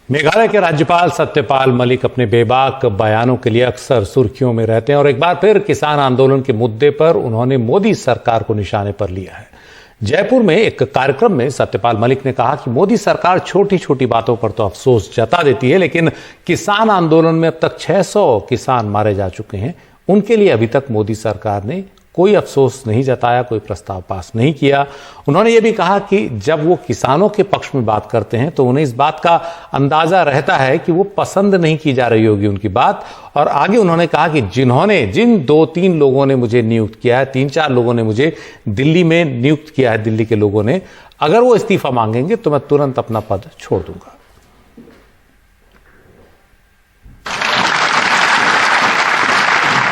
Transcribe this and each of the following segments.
मेघालय के राज्यपाल सत्यपाल मलिक अपने बेबाक बयानों के लिए अक्सर सुर्खियों में रहते हैं और एक बार फिर किसान आंदोलन के मुद्दे पर उन्होंने मोदी सरकार को निशाने पर लिया है। जयपुर में एक कार्यक्रम में सत्यपाल मलिक ने कहा कि मोदी सरकार छोटी छोटी बातों पर तो अफसोस जता देती है, लेकिन किसान आंदोलन में अब तक 600 किसान मारे जा चुके हैं। उनके लिए अभी तक मोदी सरकार ने कोई अफसोस नहीं जताया, कोई प्रस्ताव पास नहीं किया। उन्होंने ये भी कहा कि जब वो किसानों के पक्ष में बात करते हैं तो उन्हें इस बात का अंदाजा रहता है कि वो पसंद नहीं की जा रही होगी उनकी बात। और आगे उन्होंने कहा कि जिन 2-3 लोगों ने मुझे नियुक्त किया है, 3-4 लोगों ने मुझे दिल्ली में नियुक्त किया है, दिल्ली के लोगों ने, अगर वो इस्तीफा मांगेंगे तो मैं तुरंत अपना पद छोड़ दूंगा।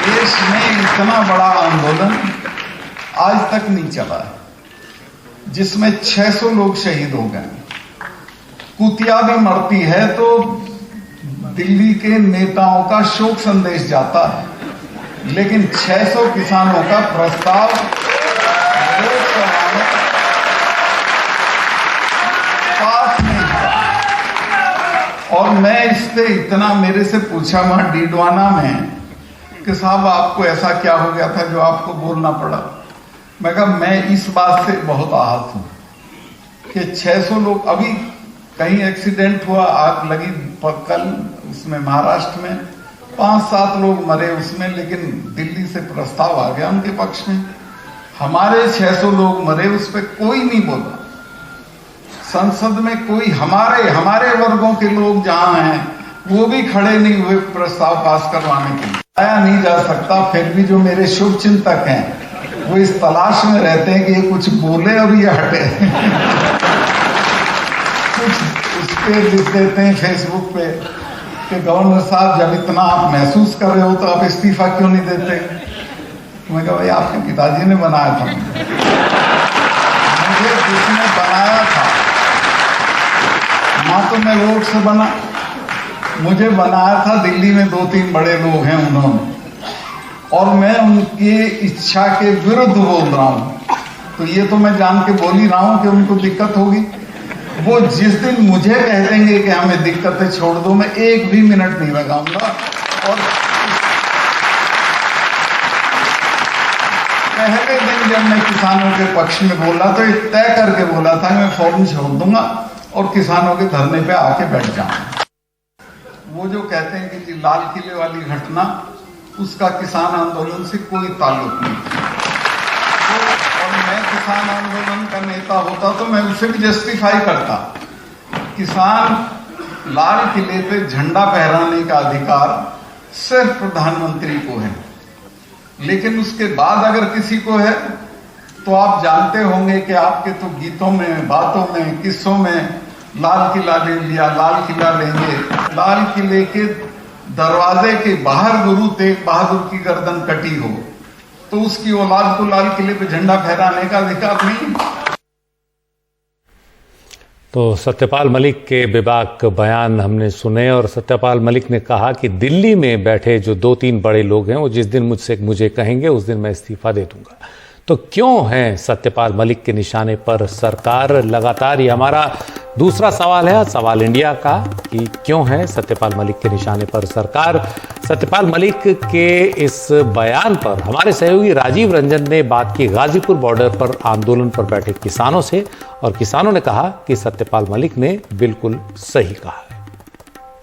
देश में इतना बड़ा आंदोलन आज तक नहीं चला है जिसमें 600 लोग शहीद हो गए। कुतिया भी मरती है तो दिल्ली के नेताओं का शोक संदेश जाता है, लेकिन 600 किसानों का प्रस्ताव लोकसभा में पास नहीं हुआ। और मैं इससे इतना, मेरे से पूछा वहां डीडवाना में कि साहब आपको ऐसा क्या हो गया था जो आपको बोलना पड़ा। मैं कहा मैं इस बात से बहुत आहत हूं कि 600 लोग, अभी कहीं एक्सीडेंट हुआ, आग लगी कल उसमें महाराष्ट्र में 5-7 लोग मरे उसमें, लेकिन दिल्ली से प्रस्ताव आ गया उनके पक्ष में। हमारे 600 लोग मरे, उस पर कोई नहीं बोला। संसद में कोई हमारे वर्गों के लोग जहां हैं वो भी खड़े नहीं हुए प्रस्ताव पास करवाने के लिए। आया नहीं जा सकता। फिर भी जो मेरे शुभ चिंतक हैं वो इस तलाश में रहते हैं कि ये कुछ बोले और ये हटे। कुछ उसके लिख देते हैं फेसबुक पे कि गवर्नर साहब जब इतना आप महसूस कर रहे हो तो आप इस्तीफा क्यों नहीं देते। मैं कहा भाई आपके पिताजी ने बनाया था, मुझे जिसने बनाया था, ना तो मैं वोट से बना, मुझे बनाया था दिल्ली में 2-3 बड़े लोग हैं उन्होंने, और मैं उनकी इच्छा के विरुद्ध बोल रहा हूं। तो ये तो मैं जान के बोल ही रहा हूं कि उनको दिक्कत होगी। वो जिस दिन मुझे कह देंगे कि हमें दिक्कतें छोड़ दो, मैं 1 भी मिनट नहीं लगाऊंगा। और पहले दिन जब मैं किसानों के पक्ष में बोला तो ये तय करके बोला था कि मैं फौरन छोड़ दूंगा और किसानों के धरने पे आके बैठ जाऊंगा। वो जो कहते हैं कि जी लाल किले वाली घटना, उसका किसान आंदोलन से कोई ताल्लुक नहीं। और मैं किसान आंदोलन का नेता होता तो मैं उसे भी जस्टिफाई करता। किसान लाल किले पे झंडा फहराने का अधिकार सिर्फ प्रधानमंत्री को है, लेकिन उसके बाद अगर किसी को है तो आप जानते होंगे कि आपके तो गीतों में, बातों में, किस्सों में लाल किला ले लिया, लाल किला लेंगे। लाल किले के दरवाजे के बाहर गुरु तेग बहादुर की गर्दन कटी हो तो उसकी औलाद को लाल किले पे झंडा फहराने का अधिकार नहीं। तो सत्यपाल मलिक के बेबाक बयान हमने सुने और सत्यपाल मलिक ने कहा कि दिल्ली में बैठे जो 2-3 बड़े लोग हैं वो जिस दिन मुझे कहेंगे उस दिन मैं इस्तीफा दे दूंगा। तो क्यों है सत्यपाल मलिक के निशाने पर सरकार लगातार? ये हमारा दूसरा सवाल है, सवाल इंडिया का, कि क्यों है सत्यपाल मलिक के निशाने पर सरकार। सत्यपाल मलिक के इस बयान पर हमारे सहयोगी राजीव रंजन ने बात की गाजीपुर बॉर्डर पर आंदोलन पर बैठे किसानों से, और किसानों ने कहा कि सत्यपाल मलिक ने बिल्कुल सही कहा है।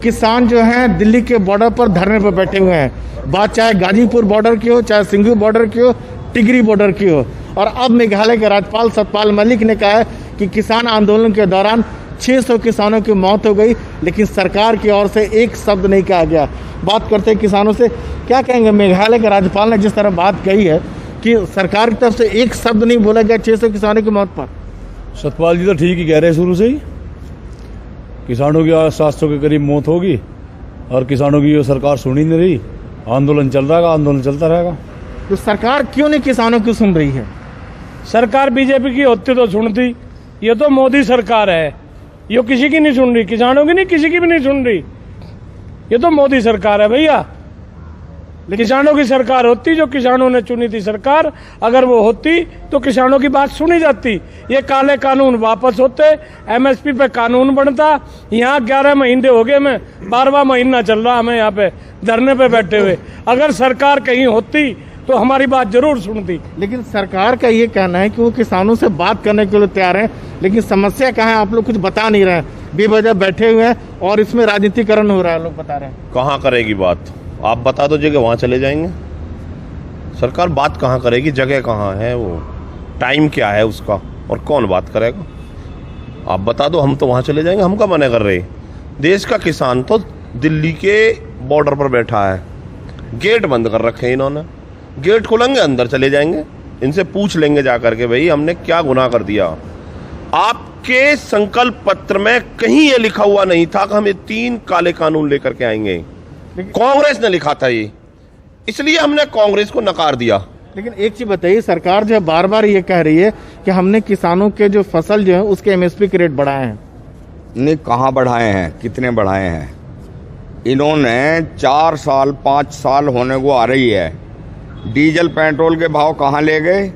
किसान जो हैं दिल्ली के बॉर्डर पर धरने पर बैठे हुए हैं, बात चाहे गाजीपुर बॉर्डर की हो, चाहे सिंघू बॉर्डर की हो, टिगरी बॉर्डर की हो। और अब मेघालय के राज्यपाल सत्यपाल मलिक ने कहा है कि किसान आंदोलन के दौरान 600 किसानों की मौत हो गई, लेकिन सरकार की ओर से एक शब्द नहीं कहा गया। बात करते हैं किसानों से, क्या कहेंगे? मेघालय के राज्यपाल ने जिस तरह बात कही है कि सरकार की तरफ से एक शब्द नहीं बोला गया 600 किसानों की मौत पर। सत्यपाल जी तो ठीक ही कह रहे हैं, शुरू से ही किसानों की 700 के करीब मौत होगी और किसानों की सरकार सुन ही नहीं रही। आंदोलन चल रहा है, आंदोलन चलता रहेगा। तो सरकार क्यों नहीं किसानों की सुन रही है? सरकार बीजेपी की होती तो सुनती, ये तो मोदी सरकार है, ये किसी की नहीं सुन रही, किसानों की नहीं, किसी की भी नहीं सुन रही। ये तो मोदी सरकार है भैया। किसानों की सरकार होती, जो किसानों ने चुनी थी सरकार, अगर वो होती तो किसानों की बात सुनी जाती। ये काले कानून वापस होते, एमएसपी पे कानून बनता। यहाँ 11 महीने हो गए, मैं 12वां महीना चल रहा हमें यहाँ पे धरने पे बैठे हुए। अगर सरकार कहीं होती तो हमारी बात जरूर सुनती। लेकिन सरकार का ये कहना है कि वो किसानों से बात करने के लिए तैयार है, लेकिन समस्या कहाँ है आप लोग कुछ बता नहीं रहे हैं, बेवजह बैठे हुए हैं और इसमें राजनीतिकरण हो रहा है, लोग बता रहे हैं। कहाँ करेगी बात? आप बता दो जगह, वहाँ चले जाएंगे। सरकार बात कहाँ करेगी, जगह कहाँ है, वो टाइम क्या है उसका, और कौन बात करेगा? आप बता दो, हम तो वहाँ चले जाएंगे। हम कब मना कर रहे? देश का किसान तो दिल्ली के बॉर्डर पर बैठा है, गेट बंद कर रखे हैं इन्होंने। गेट खोलेंगे, अंदर चले जाएंगे, इनसे पूछ लेंगे जाकर के भाई हमने क्या गुनाह कर दिया। आपके संकल्प पत्र में कहीं ये लिखा हुआ नहीं था कि हम ये 3 काले कानून लेकर के आएंगे। कांग्रेस ने लिखा था ये, इसलिए हमने कांग्रेस को नकार दिया। लेकिन एक चीज बताइए, सरकार जो बार बार ये कह रही है कि हमने किसानों के जो फसल जो है उसके एमएसपी के रेट बढ़ाए हैं। नहीं, कहाँ बढ़ाए हैं, कितने बढ़ाए हैं? इन्होंने 4 साल 5 साल होने को आ रही है, डीजल पेट्रोल के भाव कहाँ ले गए,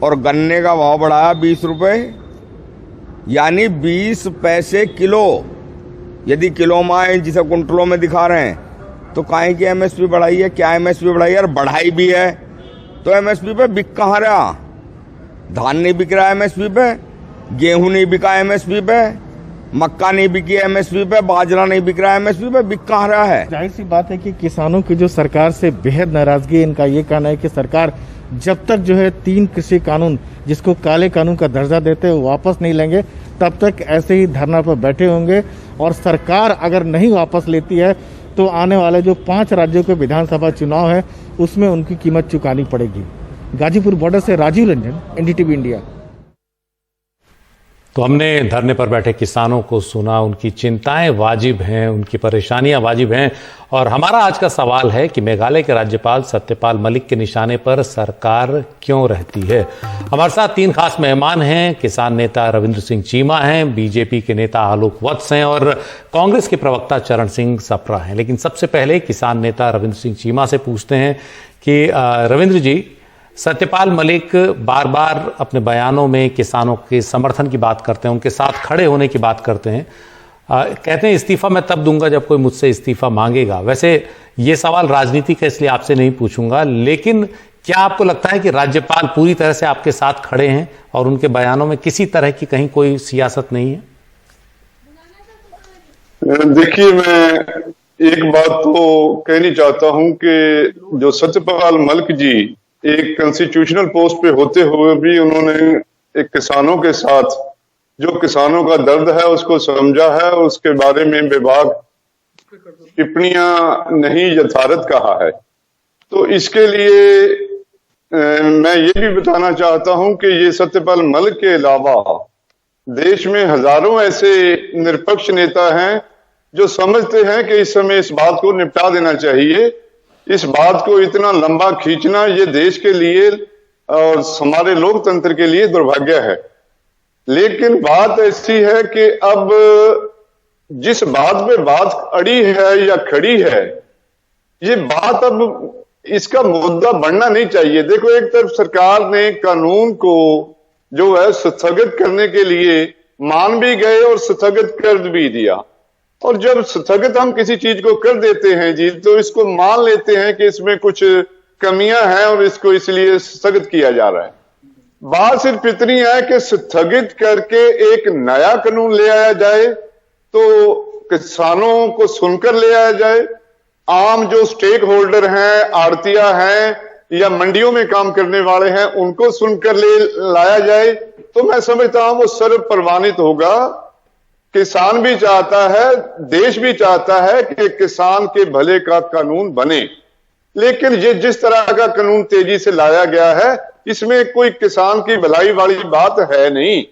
और गन्ने का भाव बढ़ाया 20 रुपए, यानी 20 पैसे किलो। यदि किलो में जिसे कुंटलों में दिखा रहे हैं तो काहे की एमएसपी बढ़ाई है? क्या एमएसपी बढ़ाई है? और बढ़ाई भी है तो एमएसपी पे बिक कहाँ रहा? धान नहीं बिक रहा एमएसपी पे, गेहूं नहीं बिका एमएसपी पे, मक्का नहीं बिकी एमएसपी पे, बाजरा नहीं बिक रहा एमएसपी पे, बिक कहाँ रहा है? जाहिर सी बात है कि किसानों की जो सरकार से बेहद नाराजगी है। इनका ये कहना है कि सरकार जब तक जो है 3 कृषि कानून जिसको काले कानून का दर्जा देते हैं वापस नहीं लेंगे, तब तक ऐसे ही धरना पर बैठे होंगे। और सरकार अगर नहीं वापस लेती है तो आने वाले जो 5 राज्यों के विधानसभा चुनाव है उसमें उनकी कीमत चुकानी पड़ेगी। गाजीपुर बॉर्डर से राजीव रंजन, एनडीटीवी इंडिया। तो हमने धरने पर बैठे किसानों को सुना, उनकी चिंताएं वाजिब हैं, उनकी परेशानियां वाजिब हैं। और हमारा आज का सवाल है कि मेघालय के राज्यपाल सत्यपाल मलिक के निशाने पर सरकार क्यों रहती है। हमारे साथ 3 खास मेहमान हैं। किसान नेता रविंद्र सिंह चीमा हैं, बीजेपी के नेता आलोक वत्स हैं और कांग्रेस के प्रवक्ता चरण सिंह सप्रा हैं। लेकिन सबसे पहले किसान नेता रविंद्र सिंह चीमा से पूछते हैं कि रविंद्र जी, सत्यपाल मलिक बार बार अपने बयानों में किसानों के समर्थन की बात करते हैं, उनके साथ खड़े होने की बात करते हैं, कहते हैं इस्तीफा मैं तब दूंगा जब कोई मुझसे इस्तीफा मांगेगा। वैसे ये सवाल राजनीति का इसलिए आपसे नहीं पूछूंगा, लेकिन क्या आपको लगता है कि राज्यपाल पूरी तरह से आपके साथ खड़े हैं और उनके बयानों में किसी तरह की कहीं कोई सियासत नहीं है? देखिए, मैं एक बात तो कहनी चाहता हूं कि जो सत्यपाल मलिक जी एक कॉन्स्टिट्यूशनल पोस्ट पे होते हुए भी उन्होंने एक किसानों के साथ जो किसानों का दर्द है उसको समझा है, उसके बारे में बेबाक टिप्पणियां नहीं यथार्थ कहा है। तो इसके लिए मैं ये भी बताना चाहता हूं कि ये सत्यपाल मलिक के अलावा देश में हजारों ऐसे निरपक्ष नेता हैं जो समझते हैं कि इस समय इस बात को निपटा देना चाहिए। इस बात को इतना लंबा खींचना ये देश के लिए और हमारे लोकतंत्र के लिए दुर्भाग्य है। लेकिन बात ऐसी है कि अब जिस बात पे बात अड़ी है या खड़ी है, ये बात अब इसका मुद्दा बढ़ना नहीं चाहिए। देखो, एक तरफ सरकार ने कानून को जो है स्थगित करने के लिए मान भी गए और स्थगित कर भी दिया। और जब स्थगित हम किसी चीज को कर देते हैं जी, तो इसको मान लेते हैं कि इसमें कुछ कमियां हैं और इसको इसलिए स्थगित किया जा रहा है। बात सिर्फ इतनी है कि स्थगित करके एक नया कानून ले आया जाए तो किसानों को सुनकर ले आया जाए, आम जो स्टेक होल्डर हैं, आड़तिया हैं या मंडियों में काम करने वाले हैं, उनको सुनकर लाया जाए तो मैं समझता हूं वो सर्व प्रवानित होगा। किसान भी चाहता है, देश भी चाहता है कि किसान के भले का कानून बने। लेकिन ये जिस तरह का कानून तेजी से लाया गया है, इसमें कोई किसान की भलाई वाली बात है नहीं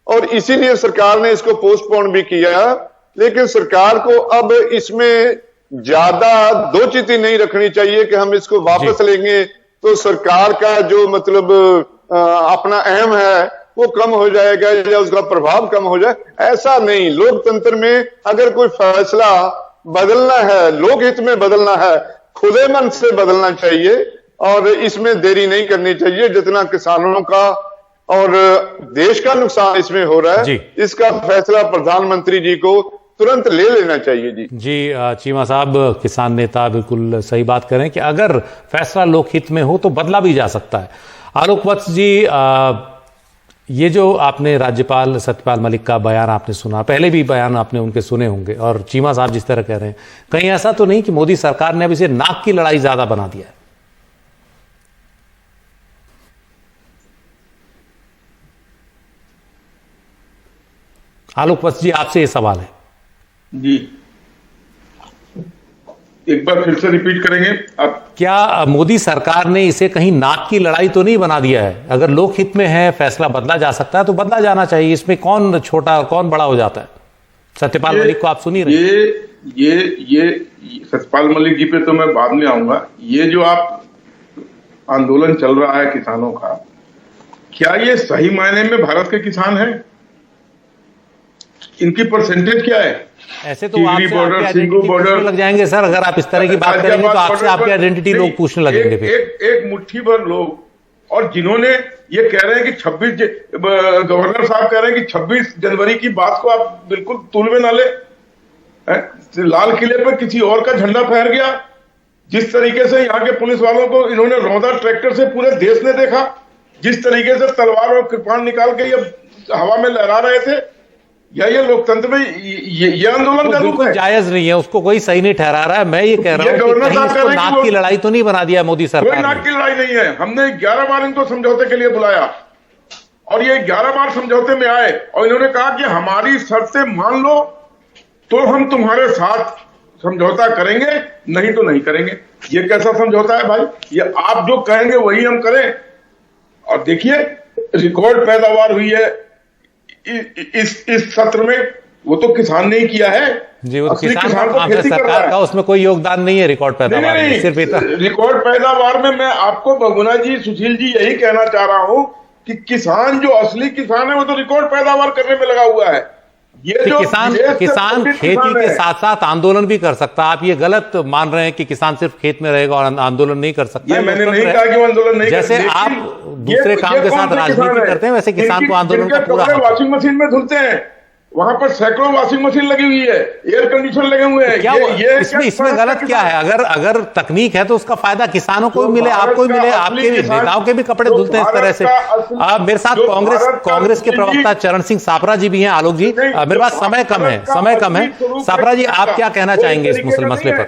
और इसीलिए सरकार ने इसको पोस्टपोन भी किया। लेकिन सरकार को अब इसमें ज्यादा दोचिती नहीं रखनी चाहिए कि हम इसको वापस लेंगे तो सरकार का जो मतलब अपना अहम है वो कम हो जाएगा या उसका प्रभाव कम हो जाए। ऐसा नहीं, लोकतंत्र में अगर कोई फैसला बदलना है, लोकहित में बदलना है, खुले मन से बदलना चाहिए और इसमें देरी नहीं करनी चाहिए। जितना किसानों का और देश का नुकसान इसमें हो रहा है, इसका फैसला प्रधानमंत्री जी को तुरंत ले लेना चाहिए। जी चीमा साहब, किसान नेता बिल्कुल सही बात करें कि अगर फैसला लोकहित में हो तो बदला भी जा सकता है। आलोक वत्स जी, ये जो आपने राज्यपाल सत्यपाल मलिक का बयान आपने सुना, पहले भी बयान आपने उनके सुने होंगे, और चीमा साहब जिस तरह कह रहे हैं, कहीं ऐसा तो नहीं कि मोदी सरकार ने अब इसे नाक की लड़ाई ज्यादा बना दिया है? आलोक वत्स जी, आपसे ये सवाल है। जी, एक बार फिर से रिपीट करेंगे आप? क्या मोदी सरकार ने इसे कहीं नाक की लड़ाई तो नहीं बना दिया है? अगर लोकहित में है, फैसला बदला जा सकता है तो बदला जाना चाहिए। इसमें कौन छोटा और कौन बड़ा हो जाता है? सत्यपाल मलिक को आप सुन ही रहे। ये सत्यपाल मलिक जी पे तो मैं बाद में आऊंगा। ये जो आप आंदोलन चल रहा है किसानों का, क्या ये सही मायने में भारत के किसान हैं? इनकी परसेंटेज क्या है? ऐसे तो आपसे पूछने लग जाएंगे सर, अगर आप इस तरह की बात करेंगे तो आपसे आपकी आइडेंटिटी लोग पूछने लगेंगे। एक मुट्ठी भर लोग, और जिन्होंने ये कह रहे हैं कि 26 गवर्नर साहब कह रहे हैं कि 26 जनवरी की बात को आप बिल्कुल तूल में ना ले। लाल किले पर किसी और का झंडा फहर गया। जिस तरीके से यहाँ के पुलिस वालों को इन्होंने रौंदा ट्रैक्टर से पूरे देश ने देखा, जिस तरीके से तलवार और कृपाण निकाल के ये हवा में लहरा रहे थे, या ये लोकतंत्र में ये आंदोलन का रूप है? जायज नहीं है, उसको कोई सही नहीं ठहरा रहा है। मैं ये कह रहा हूं कि कहीं इसको नाक की लड़ाई तो नहीं बना दिया मोदी सरकार ने? कोई नाक की लड़ाई नहीं है। हमने 11 बार इनको समझौते के लिए बुलाया और ये 11 बार समझौते में आए और इन्होंने कहा कि हमारी शर्तें मान लो तो हम तुम्हारे साथ समझौता करेंगे, नहीं तो नहीं करेंगे। ये कैसा समझौता है भाई? ये आप जो कहेंगे वही हम करें। और देखिए, रिकॉर्ड पैदावार हुई है इस सत्र में, वो तो किसान ने ही किया है जी। वो किसान का सरकार का उसमें कोई योगदान नहीं है रिकॉर्ड पैदावार में, सिर्फ रिकॉर्ड पैदावार में। मैं आपको भगुना जी, सुशील जी, यही कहना चाह रहा हूं कि किसान जो असली किसान है वो तो रिकॉर्ड पैदावार करने में लगा हुआ है। ये जो किसान खेती के साथ साथ आंदोलन भी कर सकता है। आप ये गलत मान रहे हैं कि किसान सिर्फ खेत में रहेगा और आंदोलन नहीं कर सकता। ये मैंने नहीं कहा कि वो आंदोलन नहीं, जैसे आप दूसरे काम के साथ राजनीति करते हैं वैसे किसान को आंदोलन का पूरा वॉशिंग मशीन में धुलते हैं, वहां पर सैकड़ों वॉशिंग मशीन लगी हुई है, एयर कंडीशनर लगे हुए हैं। क्या इसमें गलत क्या है? अगर तकनीक है तो उसका फायदा किसानों को भी मिले, आपको भी मिले, आपके भी नेताओं के भी कपड़े धुलते हैं इस तरह से। मेरे साथ कांग्रेस के प्रवक्ता चरण सिंह सापरा जी भी हैं। आलोक जी, मेरे पास समय कम है। सापरा जी, आप क्या कहना चाहेंगे इस मसले पर?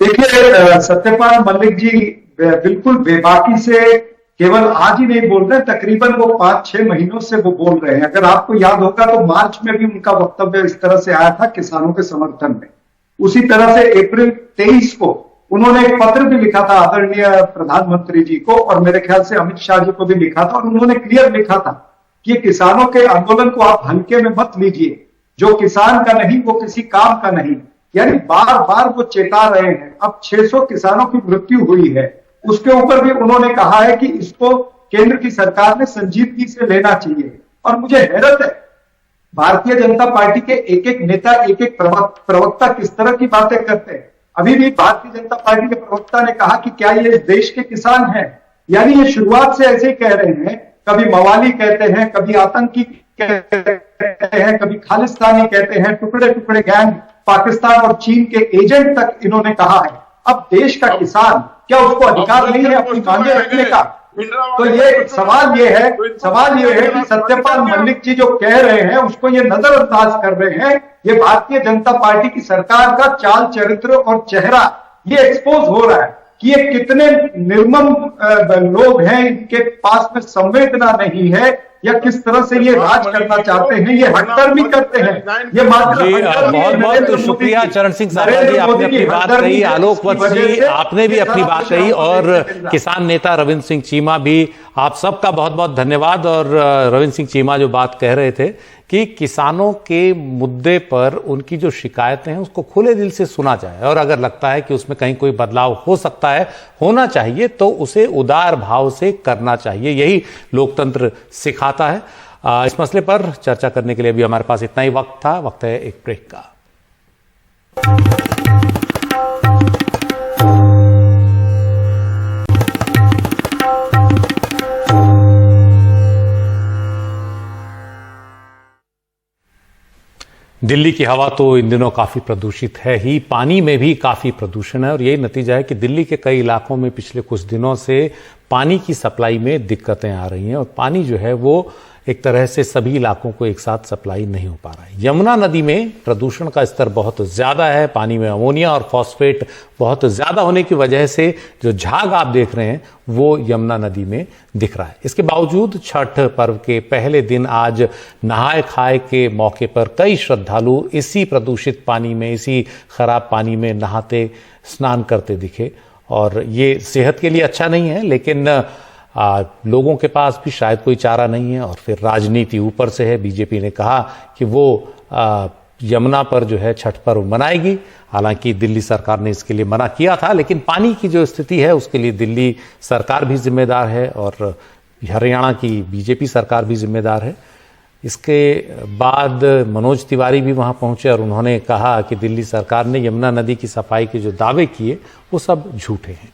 देखिए, सत्यपाल मलिक जी बिल्कुल बेबाकी से केवल आज ही नहीं बोल रहे, तकरीबन वो 5-6 महीनों से वो बोल रहे हैं। अगर आपको याद होगा तो मार्च में भी उनका वक्तव्य इस तरह से आया था किसानों के समर्थन में। उसी तरह से अप्रैल 23 को उन्होंने एक पत्र भी लिखा था आदरणीय प्रधानमंत्री जी को, और मेरे ख्याल से अमित शाह जी को भी लिखा था, और उन्होंने क्लियर लिखा था कि किसानों के आंदोलन को आप हल्के में मत लीजिए। जो किसान का नहीं वो किसी काम का नहीं। यानी बार बार वो चेता रहे हैं। अब 600 किसानों की मृत्यु हुई है, उसके ऊपर भी उन्होंने कहा है कि इसको केंद्र की सरकार ने संजीदगी से लेना चाहिए। और मुझे हैरत है, भारतीय जनता पार्टी के एक एक नेता, एक एक प्रवक्ता किस तरह की बातें करते हैं। अभी भी भारतीय जनता पार्टी के प्रवक्ता ने कहा कि क्या ये इस देश के किसान हैं? यानी ये शुरुआत से ऐसे ही कह रहे हैं, कभी मवाली कहते हैं, कभी आतंकी कहते हैं, कभी खालिस्तानी कहते हैं, टुकड़े टुकड़े गैंग, पाकिस्तान और चीन के एजेंट तक इन्होंने कहा है। अब देश का किसान, क्या उसको अधिकार नहीं है अपनी मांगे रखने का? तो ये सवाल ये है कि सत्यपाल मलिक जी जो कह रहे हैं उसको ये नजरअंदाज कर रहे हैं। ये भारतीय जनता पार्टी की सरकार का चाल चरित्र और चेहरा ये एक्सपोज हो रहा है कि ये कितने निर्मम लोग हैं, इनके पास में संवेदना नहीं है, या किस तरह से ये राज करना चाहते हैं। ये हटकर्मी करते हैं। ये बहुत बहुत शुक्रिया चरण सिंह सापरा जी, आपने अपनी बात कही। आलोक वत्स जी, आपने भी अपनी बात कही, और किसान नेता रविंद्र सिंह चीमा भी, आप सबका बहुत बहुत धन्यवाद। और रविंद्र सिंह चीमा जो बात कह रहे थे कि किसानों के मुद्दे पर उनकी जो शिकायतें हैं उसको खुले दिल से सुना जाए, और अगर लगता है कि उसमें कहीं कोई बदलाव हो सकता है, होना चाहिए, तो उसे उदार भाव से करना चाहिए। यही लोकतंत्र सिखाता है। इस मसले पर चर्चा करने के लिए अभी हमारे पास इतना ही वक्त था। वक्त है एक ब्रेक का। दिल्ली की हवा तो इन दिनों काफी प्रदूषित है ही, पानी में भी काफी प्रदूषण है और यही नतीजा है कि दिल्ली के कई इलाकों में पिछले कुछ दिनों से पानी की सप्लाई में दिक्कतें आ रही हैं और पानी जो है वो एक तरह से सभी इलाकों को एक साथ सप्लाई नहीं हो पा रहा है। यमुना नदी में प्रदूषण का स्तर बहुत ज्यादा है, पानी में अमोनिया और फॉस्फेट बहुत ज्यादा होने की वजह से जो झाग आप देख रहे हैं वो यमुना नदी में दिख रहा है। इसके बावजूद छठ पर्व के पहले दिन आज नहाए खाए के मौके पर कई श्रद्धालु इसी प्रदूषित पानी में, इसी खराब पानी में नहाते स्नान करते दिखे और ये सेहत के लिए अच्छा नहीं है, लेकिन लोगों के पास भी शायद कोई चारा नहीं है और फिर राजनीति ऊपर से है। बीजेपी ने कहा कि वो यमुना पर जो है छठ पर्व मनाएगी, हालांकि दिल्ली सरकार ने इसके लिए मना किया था, लेकिन पानी की जो स्थिति है उसके लिए दिल्ली सरकार भी जिम्मेदार है और हरियाणा की बीजेपी सरकार भी जिम्मेदार है। इसके बाद मनोज तिवारी भी वहां पहुंचे और उन्होंने कहा कि दिल्ली सरकार ने यमुना नदी की सफाई के जो दावे किए वो सब झूठे हैं।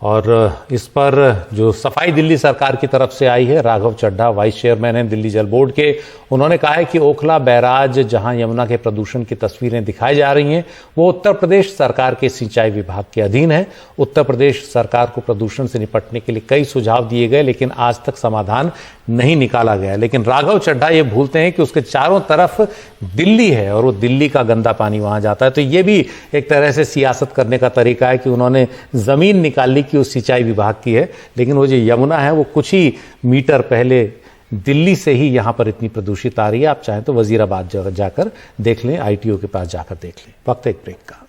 और इस पर जो सफाई दिल्ली सरकार की तरफ से आई है, राघव चड्ढा वाइस चेयरमैन हैं दिल्ली जल बोर्ड के, उन्होंने कहा है कि ओखला बैराज जहां यमुना के प्रदूषण की तस्वीरें दिखाई जा रही हैं वो उत्तर प्रदेश सरकार के सिंचाई विभाग के अधीन है। उत्तर प्रदेश सरकार को प्रदूषण से निपटने के लिए कई सुझाव दिए गए लेकिन आज तक समाधान नहीं निकाला गया। लेकिन राघव चड्ढा ये भूलते हैं कि उसके चारों तरफ दिल्ली है और वो दिल्ली का गंदा पानी वहां जाता है। तो ये भी एक तरह से सियासत करने का तरीका है कि उन्होंने जमीन निकाल ली कि उस सिंचाई विभाग की है, लेकिन वो जो यमुना है वो कुछ ही मीटर पहले दिल्ली से ही यहां पर इतनी प्रदूषित आ रही है। आप चाहें तो वजीराबाद जाकर देख लें, ITO के पास जाकर देख लें। वक्त एक ब्रेक का।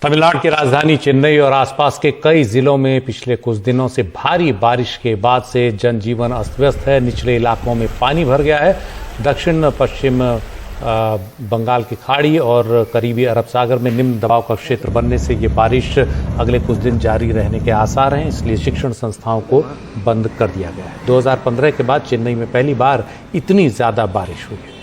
तमिलनाडु की राजधानी चेन्नई और आसपास के कई जिलों में पिछले कुछ दिनों से भारी बारिश के बाद से जनजीवन अस्त व्यस्त है। निचले इलाकों में पानी भर गया है। दक्षिण पश्चिम बंगाल की खाड़ी और करीबी अरब सागर में निम्न दबाव का क्षेत्र बनने से ये बारिश अगले कुछ दिन जारी रहने के आसार हैं, इसलिए शिक्षण संस्थाओं को बंद कर दिया गया है। 2015 के बाद चेन्नई में पहली बार इतनी ज्यादा बारिश हुई है।